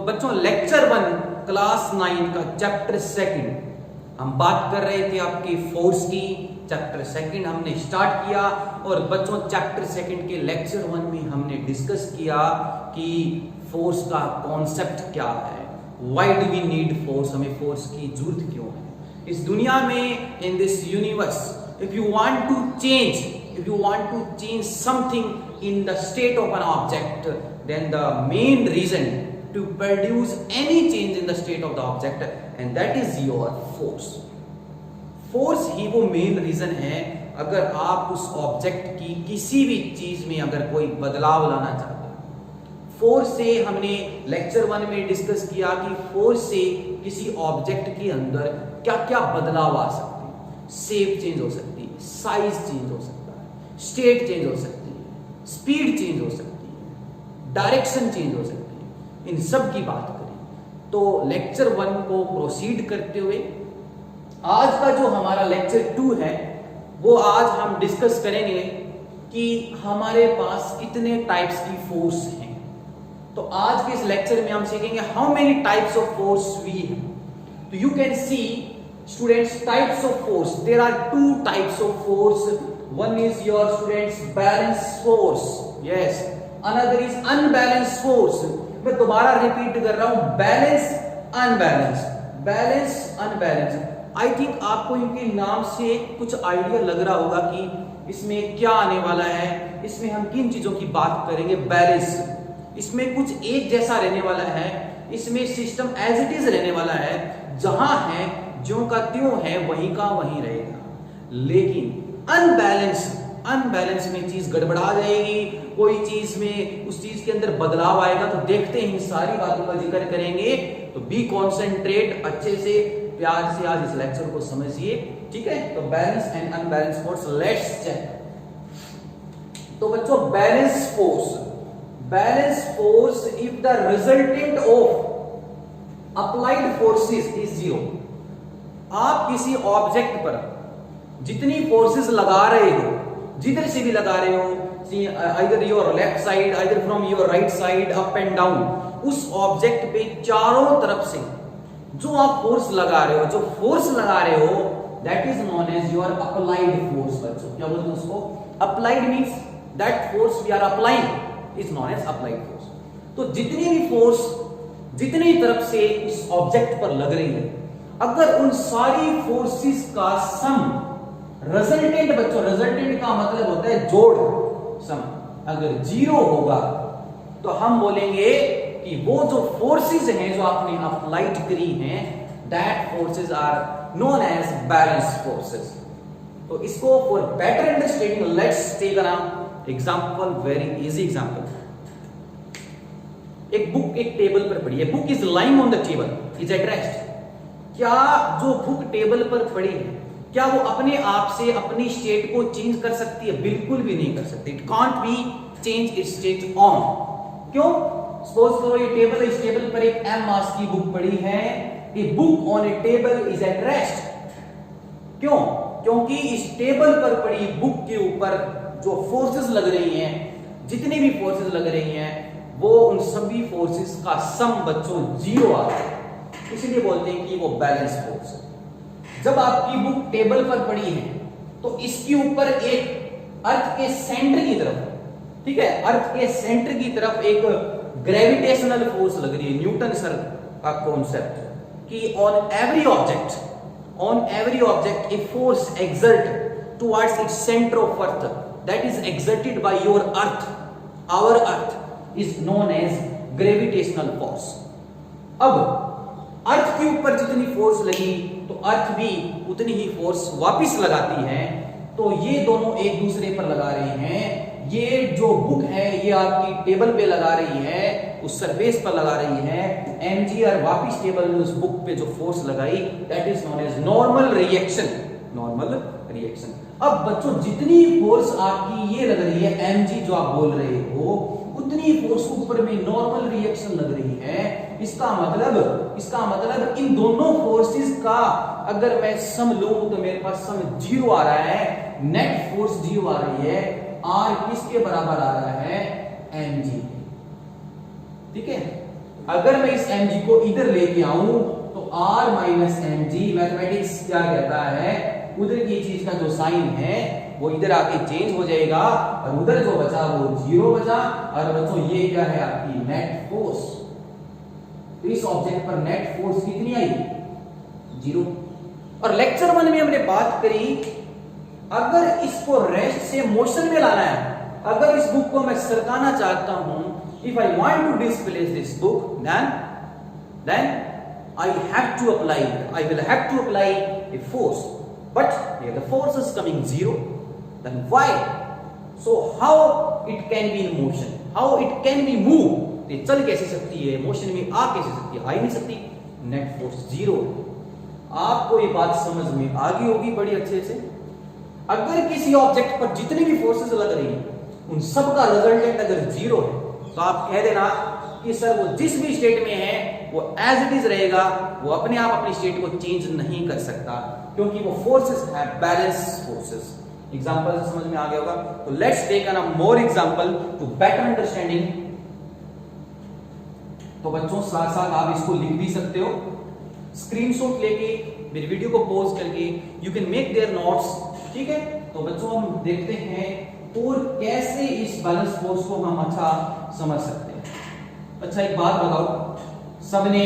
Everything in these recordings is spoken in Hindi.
बच्चों लेक्चर 1 क्लास 9 का चैप्टर 2 हम बात कर रहे थे आपकी फोर्स की। चैप्टर 2 हमने स्टार्ट किया और बच्चों चैप्टर 2 के लेक्चर 1 में हमने डिस्कस किया कि फोर्स का कॉन्सेप्ट क्या है, why do we need force, हमें फोर्स की जरूरत क्यों है इस दुनिया में, in this universe. If you want to change something in the state of an object, then the main reason to produce any change in the state of the object, and that is your force. Force ही वो मेन रीजन है अगर आप उस ऑब्जेक्ट की किसी भी चीज में अगर कोई बदलाव लाना चाहते हैं। फोर्स से हमने लेक्चर 1 में डिस्कस किया कि फोर्स से किसी ऑब्जेक्ट के अंदर क्या क्या बदलाव आ सकते हैं। शेप चेंज हो सकती है, साइज चेंज हो सकता है, स्टेट चेंज हो सकती है, स्पीड चेंज हो सकती है, डायरेक्शन चेंज हो सकती है। इन सब की बात करें तो लेक्चर 1 को प्रोसीड करते हुए आज का जो हमारा लेक्चर 2 है वो आज हम डिस्कस करेंगे कि हमारे पास कितने टाइप्स की फोर्स हैं। तो आज के इस लेक्चर में हम सीखेंगे how many types of force we have. तो you can see students types of force, there are 2 types of force. One is your students balance force, yes, another is unbalance force. मैं दोबारा रिपीट कर रहा हूं, balance unbalance, balance unbalance. I think आपको इनके नाम से कुछ आइडिया लग रहा होगा कि इसमें क्या आने वाला है, इसमें हम किन चीजों की बात करेंगे। बैलेंस, इसमें कुछ एक जैसा रहने वाला है, इसमें सिस्टम एज इट इज रहने वाला है, जहां है ज्यों का त्यों है वहीं का वहीं रहेगा। लेकिन अनबैलेंस में चीज गड़बड़ा जाएगी, कोई चीज में उस चीज के अंदर बदलाव आएगा। तो देखते हैं, इन सारी बातों का जिक्र करेंगे। तो बी कॉन्सेंट्रेट, अच्छे से प्यार से आज इस लेक्चर को समझिए, ठीक है। तो balance and unbalance force, let's check. तो बच्चों balance force if the resultant of applied forces is 0। आप किसी ऑब्जेक्ट पर जितनी फोर्सेस लगा रहे हो, जिधर से भी लगा रहे हो, either your left side, either from your right side, up and down, उस ऑब्जेक्ट पे चारों तरफ से जो आप फोर्स लगा रहे हो, जो फोर्स लगा रहे हो, that is known as your applied force। बच्चों क्या बोलते हैं उसको? applied means that force we are applying is known as applied force। तो जितनी भी फोर्स जितनी तरफ से उस ऑब्जेक्ट पर लग रही है, अगर उन सारी फोर्सेस का सम रिजल्टेंट, बच्चों रिजल्टेंट का मतलब होता है जोड़, सम अगर 0 होगा तो हम बोलेंगे कि वो जो फोर्सेस हैं जो आपने अप्लाइड करी हैं, that forces are known as balance forces. तो इसको for better understanding let's take an example, very easy example. एक बुक एक टेबल पर पड़ी है, book is lying on the table, is at rest. क्या जो बुक टेबल पर पड़ी है, क्या वो अपने आप से अपनी स्टेट को चेंज कर सकती है? बिल्कुल भी नहीं कर सकती। It can't be change it's state on. क्यों? सपोज करो ये टेबल है, इस टेबल पर एक एम मास की बुक पड़ी है, a book on A table is at rest. क्यों? क्योंकि इस टेबल पर पड़ी बुक के ऊपर जो फोर्सेस लग रही हैं, जितनी भी फोर्सेस लग रही हैं, वो उन सभी फोर्सेस का सम बच्चों 0 आता है, इसलिए बोलते हैं कि वो बैलेंस फोर्स है। जब आपकी बुक टेबल पर पड़ी है तो इसके ऊपर एक अर्थ के सेंटर की तरफ, ठीक है, अर्थ के सेंटर की तरफ एक ग्रेविटेशनल फोर्स लग रही है। न्यूटन सर का कॉन्सेप्ट कि on every object a force exert towards its centre of earth, that is exerted by your earth, our earth is known as gravitational force. अब अर्थ के ऊपर जितनी फोर्स लगी तो अर्थ भी उतनी ही फोर्स वापस लगाती है। तो ये दोनों एक दूसरे पर लगा रहे हैं। ये जो बुक है ये आपकी टेबल पे लगा रही है, उस सरफेस पर लगा रही है mg, और वापस टेबल में उस बुक पे जो फोर्स लगाई, that is known as normal reaction. अब बच्चों जितनी फोर्स आपकी ये लग रही है mg जो आप बोल रहे हो, उतनी फोर्स ऊपर में नॉर्मल रिएक्शन लग रही है। इसका मतलब इन दोनों फोर्सेस का अगर मैं सम लूं तो मेरे पास सम 0 आ रहा है, नेट फोर्स 0 आ रही है। R किसके बराबर आ रहा है? mg। ठीक है, अगर मैं इस mg को इधर लेके आऊं तो r minus M G, mathematics क्या कहता है, उधर की चीज का जो साइन है वो इधर आके चेंज हो जाएगा और उधर जो बचा वो 0 बचा। और बच्चों ये क्या है आपकी नेट फोर्स। तो इस ऑब्जेक्ट पर नेट फोर्स कितनी आई, 0। और लेक्चर 1 में हमने बात करी अगर इसको रेस्ट से मोशन में लाना है, अगर इस बुक को मैं सरकाना चाहता हूं, if I want to displace this book then I have to apply, I will have to apply a force, but here the force is coming 0, then why? So how it can be in motion, how it can be moved, ये चल कैसे सकती है, मोशन में आ कैसे सकती है, आ ही नहीं सकती, नेट फोर्स 0। आपको ये बात समझ में आ गई होगी बड़ी अच्छे से। अगर किसी ऑब्जेक्ट पर जितनी भी फोर्सेस लग रही हैं उन सब का रिजल्टेंट अगर 0 है तो आप कह देना कि सर वो जिस भी स्टेट में है वो एज इट इज रहेगा, वो अपने आप अपनी स्टेट को चेंज नहीं कर सकता, क्योंकि वो फोर्सेस है बैलेंस फोर्सेस। एग्जांपल से समझ में आ गया होगा। तो let's take a more example to better understanding. तो बच्चों साथ साथ आप इसको लिख भी सकते हो, स्क्रीनशॉट लेके मेरी वीडियो को पॉज करके you can make their notes, ठीक है। तो बच्चों हम देखते हैं और कैसे इस बैलेंस फोर्स को हम अच्छा समझ सकते हैं। अच्छा एक बात बताओ, सबने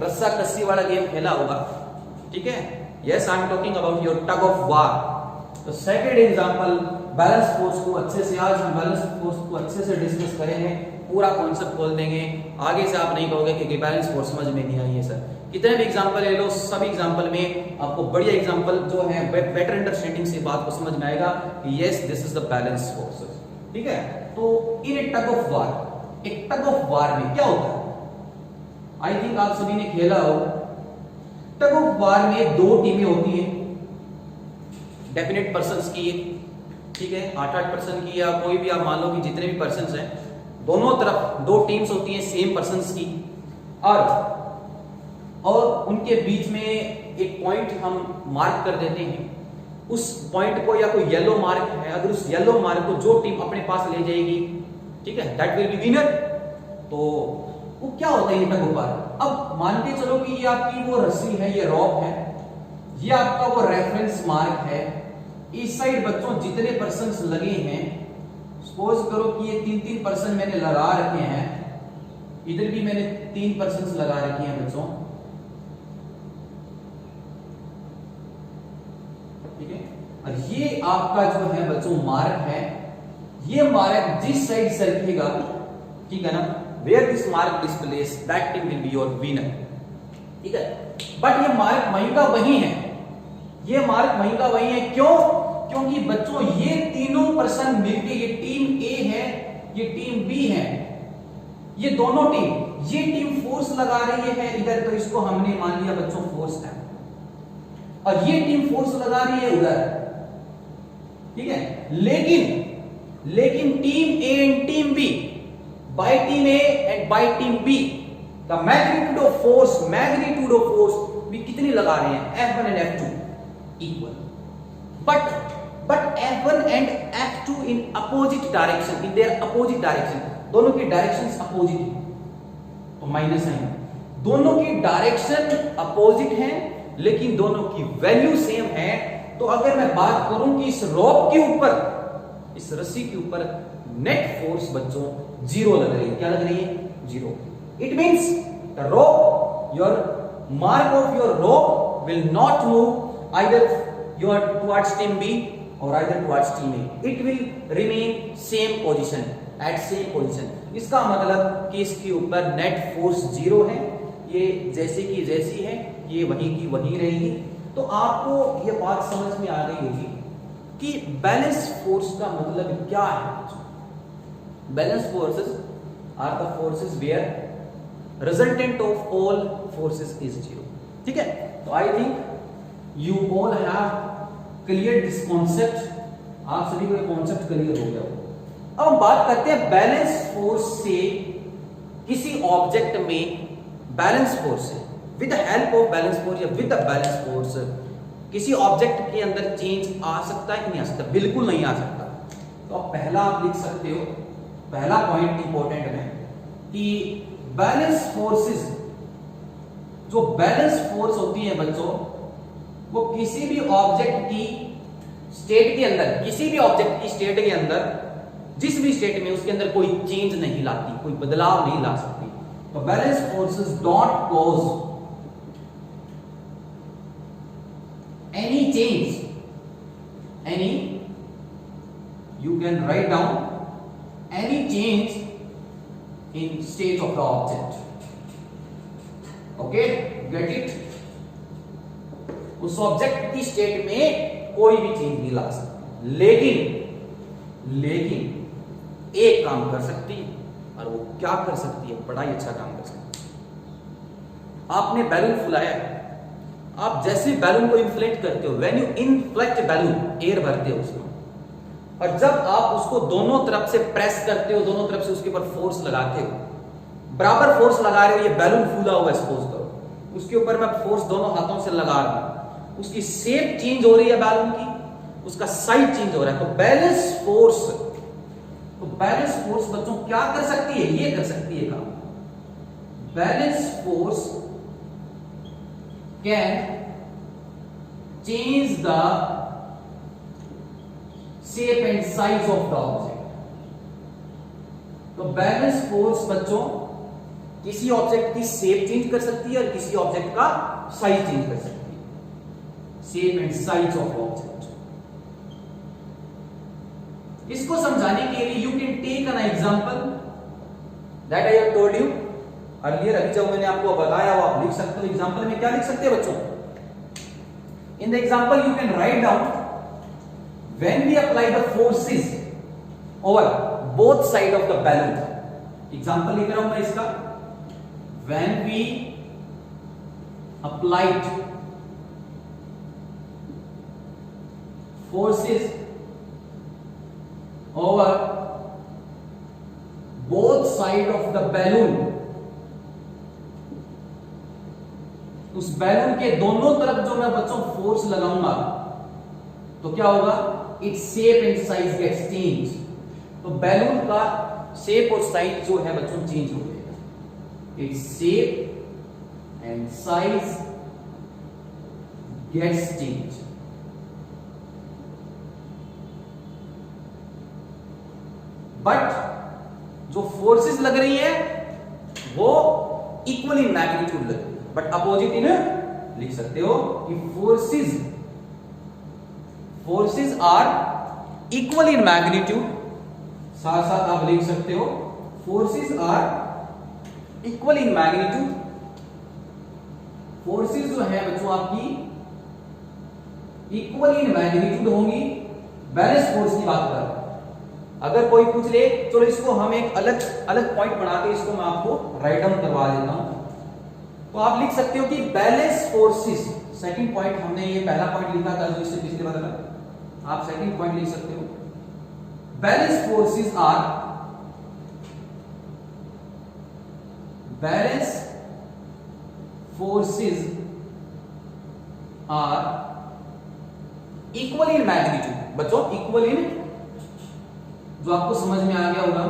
रस्सा कस्सी वाला गेम खेला होगा, ठीक है। Yes I am talking about your tug of war. तो सेकंड एग्जांपल बैलेंस फोर्स को अच्छे से, आज हम बैलेंस फोर्स को अच्छे से डिस्कस करेंगे, पूरा कॉन्सेप्ट खोल देंगे। आगे से आप नहीं कहोगे कि बैलेंस फोर्स समझ में नहीं आई है सर। कितने भी एग्जांपल ले लो, सब एग्जांपल में आपको बढ़िया एग्जांपल जो है बेटर अंडरस्टैंडिंग से बात को समझ में आएगा कि yes this is the balance forces, ठीक है। तो इन ए टग ऑफ वार, एक टग ऑफ वार में क्या होता है, आई थिंक आप सभी ने खेला हो। टग ऑफ वार में 2 टीमें होती हैं, डेफिनेट पर्संस की, ठीक है, 8-8 पर्सन की, या कोई भी आप मान लो कि जितने भी पर्संस हैं दोनों तरफ 2 टीम्स होती हैं सेम पर्संस की, और उनके बीच में एक पॉइंट हम मार्क कर देते हैं। उस पॉइंट को या कोई येलो मार्क है, अगर उस येलो मार्क को जो टीम अपने पास ले जाएगी, ठीक है, दैट विल बी विनर। तो वो क्या होता है ये टग ऑफ वार। अब मान के चलो कि ये आपकी वो रस्सी है, ये रॉप है, ये आपका वो रेफरेंस मार्क है। इस साइड बच्चों जितने पर्संस लगे हैं, सपोज करो कि ये 3-3 पर्सन मैंने लगा रखे हैं, इधर भी मैंने 3 पर्संस लगा रखे हैं बच्चों, ठीक है। और ये आपका जो है बच्चों मार्क है, ये मार्क जिस साइड सरकेगा, ठीक है ना, where this mark displays that team will be your winner, ठीक है। बट ये मार्क वहीं का वहीं है, ये मार्क वहीं का वहीं है, क्यों? क्योंकि बच्चों ये तीनों पर्सन मिलके, ये टीम ए है, ये टीम बी है, ये दोनों टीम, ये टीम फोर्स लगा रही है इधर, तो इसको हमने मान लिया बच्चों फोर्स है, और ये टीम फोर्स लगा रही है उधर, ठीक है। लेकिन team A and team B, by team A and by team B, the magnitude of force भी कितनी लगा रहे हैं, F1 and F2 equal, but F1 and F2 in opposite direction, in their opposite direction, दोनों की डायरेक्शंस अपोजिट, तो माइनस है, दोनों की डायरेक्शन अपोजिट है लेकिन दोनों की वैल्यू सेम है। तो अगर मैं बात करूं कि इस रॉप के ऊपर, इस रस्सी के ऊपर नेट फोर्स बच्चों 0 लग रही है, क्या लग रही है, 0। It means the rope, your mark of your rope will not move either your towards team B और either towards team A, it will remain same position, at same position. इसका मतलब कि इसके ऊपर नेट फोर्स 0 है, ये जैसे की जैसी है, ये वहीं की वहीं रहेगी। तो आपको ये बात समझ में आ गई होगी कि बैलेंस फोर्स का मतलब क्या है। Balance forces are the forces where resultant of all forces is 0, ठीक है। तो I think you all have clear this concept, आप सभी को ये कॉन्सेप्ट क्लियर हो गया हो। अब हम बात करते हैं बैलेंस फोर्स से किसी ऑब्जेक्ट में, बैलेंस फोर्स से with the help of balance force या विद द बैलेंस फोर्स किसी ऑब्जेक्ट के अंदर चेंज आ सकता है कि नहीं आ सकता? बिल्कुल नहीं आ सकता। तो पहला आप लिख सकते हो, पहला पॉइंट इंपॉर्टेंट है कि बैलेंस फोर्सेस, जो बैलेंस फोर्स होती है बच्चों, वो किसी भी ऑब्जेक्ट की स्टेट के अंदर, किसी भी ऑब्जेक्ट की स्टेट के अंदर, जिस भी स्टेट में, उसके अंदर कोई चेंज नहीं लाती, कोई बदलाव नहीं ला सकती। तो balance forces don't cause any change, any, you can write down any change in state of the object. Okay, get it? उस ऑब्जेक्ट की स्टेट में कोई भी चेंज नहीं ला सकती, लेकिन एक काम कर सकती है, और वो क्या कर सकती है? बड़ा ही अच्छा काम कर सकती है। आपने बैलून फुलाया, आप जैसे बैलून को इन्फ्लेट करते हो, when you inflate balloon, air भरते हो उसमें, और जब आप उसको दोनों तरफ से प्रेस करते हो, दोनों तरफ से उसके ऊपर फोर्स लगाते हो, बराबर फोर्स लगा रहे हो, ये बैलून फूला हुआ है सपोज करो, उसके ऊपर मैं फोर्स दोनों हाथों से लगा रहा हूं, उसकी शेप चेंज हो रही है बैलून की, उसका साइज चेंज हो रहा है। तो बैलेंस फोर्स बच्चों क्या कर सकती है? ये कर सकती है काम। Balance force can change the shape and size of the object. तो बैलेंस फोर्स बच्चों किसी ऑब्जेक्ट की शेप चेंज कर सकती है और किसी ऑब्जेक्ट का साइज चेंज कर सकती है। Shape and size of object, इसको समझाने के लिए you can take an example that I have told you earlier. अभी जब मैंने आपको बताया वो आप लिख सकते हो। एग्जांपल में क्या लिख सकते हैं बच्चों? In the example you can write down when we apply the forces over both side of the balloon. Example लिख रहा हूं मैं इसका, when we applied forces over both side of the balloon, उस बैलून के दोनों तरफ जो मैं बच्चों फोर्स लगाऊंगा तो क्या होगा? Its shape and size gets change. तो बैलून का शेप और साइज जो है बच्चों चेंज हो जाएगा। Its shape and size gets change. But जो फोर्सेस लग रही है वो इक्वल इन मैग्नीट्यूड लग रही है, बट अपोजिट इन लिख सकते हो कि forces are equal in magnitude. साथ साथ आप लिख सकते हो forces are equal in magnitude. Forces जो है बच्चों आपकी इक्वल इन मैग्नीट्यूड होंगी। बैलेंस फोर्स की बात कर रहा हूं। अगर कोई पूछ ले, चलो इसको हम एक अलग पॉइंट बना के इसको मैं आपको राइट डाउन करवा देता हूं। तो आप लिख सकते हो कि बैलेंस फोर्सेस, सेकंड पॉइंट हमने ये पहला पॉइंट लिखा था जो इससे पिछले बार था, आप सेकंड पॉइंट लिख सकते हो। Balance forces are equal in magnitude. बच्चों इक्वल इन, जो आपको समझ में आ गया होगा।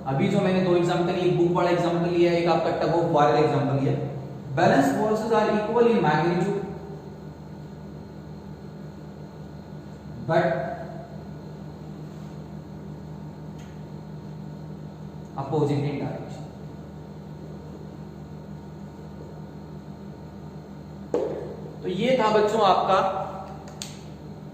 अभी जो मैंने दो एग्जांपल, एक बुक वाला एग्जांपल लिया, एक आपका टग ऑफ वार वाला एग्जांपल लिया। Balance forces are equal in magnitude but opposite in direction. तो ये था बच्चों आपका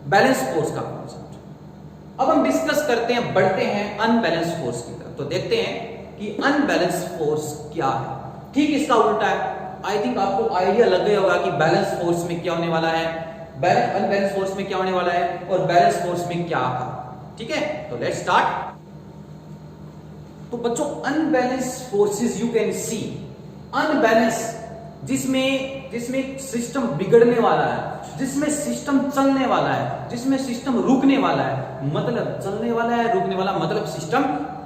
बैलेंस फोर्स का कॉन्सेप्ट। अब हम डिस्कस करते हैं, बढ़ते हैं अनबैलेंस फोर्स की तरफ। तो देखते हैं कि अनबैलेंस फोर्स क्या है। ठीक इसका उल्टा है। आई थिंक आपको आइडिया लग गया होगा कि बैलेंस फोर्स में क्या होने वाला है, अनबैलेंस फोर्स में क्या होने वाला है और बैलेंस फोर्स में क्या था। ठीक है, तो लेट्स स्टार्ट। तो बच्चों unbalance forces you can C, unbalance जिसमें सिस्टम बिगड़ने वाला है, जिसमें सिस्टम चलने वाला है, जिसमें सिस्टम रुकने वाला है। मतलब चलने वाला है, रुकने वाला मतलब सिस्टम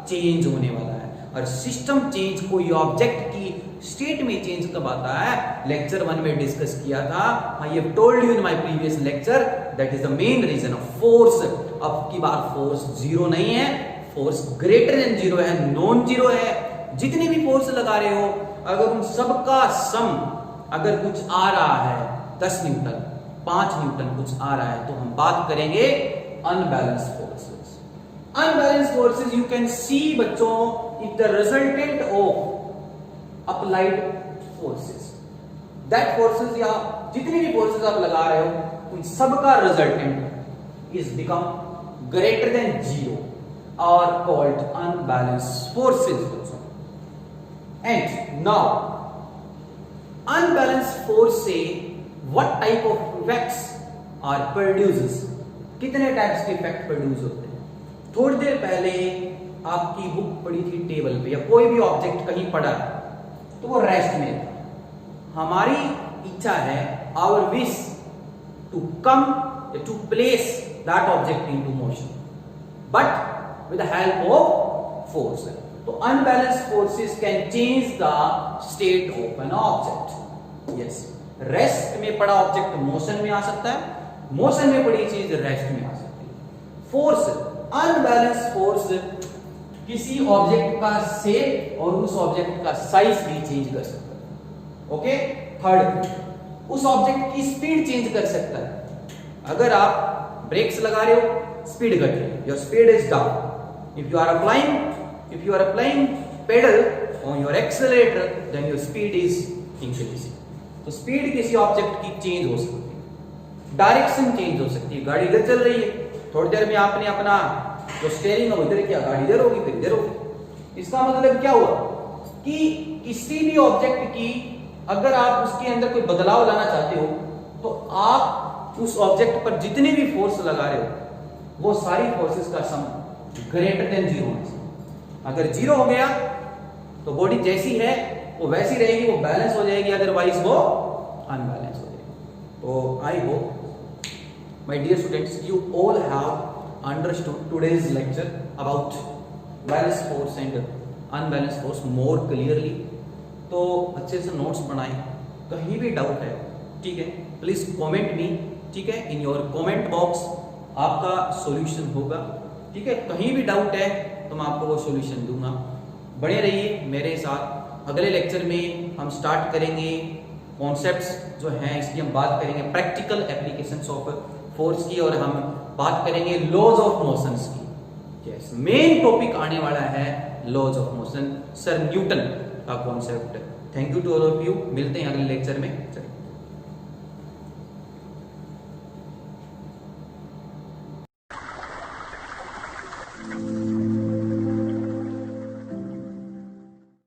चेंज होने वाला है। और सिस्टम चेंज कोई ऑब्जेक्ट की स्टेट में चेंज कब आता है, लेक्चर 1 में डिस्कस किया था। I have told you in my previous lecture that is the main reason of force. अब की बार फोर्स जीरो नहीं है, फोर्स ग्रेटर देन जीरो है, नॉन जीरो है। जितने भी फोर्स लगा रहे हो, अगर उन सबका सम अगर कुछ आ रहा है 10 न्यूटन, 5 न्यूटन कुछ आ रहा है, तो हम बात करेंगे unbalance forces. Unbalance forces you can see बच्चों is the resultant of applied forces. That forces या जितनी भी फोर्सेस आप लगा रहे हो उन सबका resultant is become greater than 0 और कॉल्ड अनबैलेंस्ड फोर्सेस बच्चों। एंड नाउ अनबैलेंस्ड फोर्स से what type of effects are produces, कितने टाइप्स के इफेक्ट प्रोड्यूस होते हैं। थोड़ी देर पहले आपकी बुक पड़ी थी टेबल पे या कोई भी ऑब्जेक्ट कहीं पड़ा है तो वो रेस्ट में था। हमारी इच्छा है, our wish to come to place that object into motion but with the help of force. तो unbalanced forces can change the state of an object. Yes, rest में पड़ा ऑब्जेक्ट मोशन में आ सकता है, मोशन में पड़ी चीज रेस्ट में आ सकती है। फोर्स, अनबैलेंस्ड फोर्स किसी ऑब्जेक्ट का शेप और उस ऑब्जेक्ट का साइज भी चेंज कर सकता है। ओके, थर्ड, उस ऑब्जेक्ट की स्पीड चेंज कर सकता है। अगर आप ब्रेक्स लगा रहे हो, स्पीड घट रही है, your speed is down. If you are applying pedal on your accelerator then your speed is increasing. तो स्पीड किसी ऑब्जेक्ट की चेंज हो सकती है, डायरेक्शन चेंज हो सकती है। गाड़ी इधर चल रही है, थोड़ी देर में आपने अपना जो स्टीयरिंग है इधर किया, गाड़ी इधर होगी फिर इधर होगी। इसका मतलब क्या हुआ कि किसी भी ऑब्जेक्ट की अगर आप उसके अंदर कोई बदलाव लाना चाहते हो तो आप उस ऑब्जेक्ट पर जितने भी फोर्स लगा रहे हो वो सारी फोर्सेस का सम ग्रेटर देन 0 होना चाहिए। अगर 0 हो गया तो बॉडी जैसी है वो वैसी रहेगी, वो बैलेंस हो जाएगी, अदरवाइज वो अनबैलेंस हो जाएगी। तो I hope my dear students you all have understood today's lecture about balanced force and unbalanced force more clearly। तो अच्छे से नोट्स बनाएं, कहीं भी डाउट है ठीक है प्लीज कमेंट मी, ठीक है, इन योर कमेंट बॉक्स आपका सॉल्यूशन होगा, ठीक है। कहीं भी डाउट है तो मैं आपको वो सॉल्यूशन दूंगा। बने रहिए मेरे साथ। अगले लेक्चर में हम स्टार्ट करेंगे कॉन्सेप्ट्स जो हैं, इसकी हम बात करेंगे प्रैक्टिकल एप्लीकेशंस ऑफ फोर्स की, और हम बात करेंगे लॉज ऑफ मोशंस की। यस, मेन टॉपिक आने वाला है laws of motion, sir Newton का concept. Thank you to all of you, मिलते हैं अगले लेक्चर में।